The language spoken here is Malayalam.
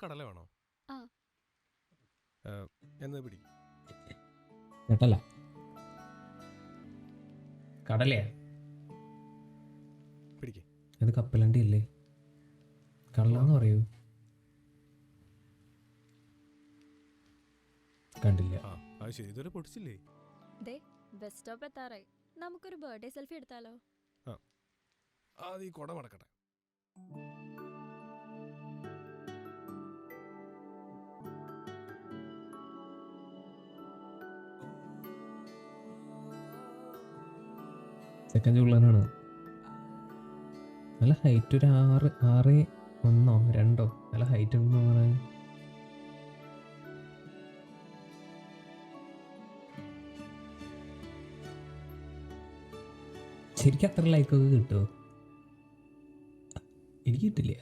കടല വേണോ? ആ. എന്നാ പിടി. കേട്ടല്ല കടലയാ പിടിക്കേ. അത് കപ്പലണ്ടി അല്ലേ? കടലെന്ന് പറയൂ. കണ്ടില്ല. അത് ശരി, ഇതുവരെ പൊടിച്ചില്ലേ? ബസ് സ്റ്റോപ്പ് എത്താറായി. നമുക്കൊരു ബർത്ത്ഡേ സെൽഫി എടുത്താലോ? അത് ഈ കൊട മടക്കട്ടെ. സെക്കൻഡ് ചുള്ളനാണ്. നല്ല ഹൈറ്റ്, ഒരു 6'1" 2" നല്ല ഹൈറ്റ് ഉണ്ടെന്ന് തോന്നണേ. ശരിക്കും അത്ര ലൈക്കൊക്കെ കിട്ടുമോ? എനിക്ക് കിട്ടില്ല.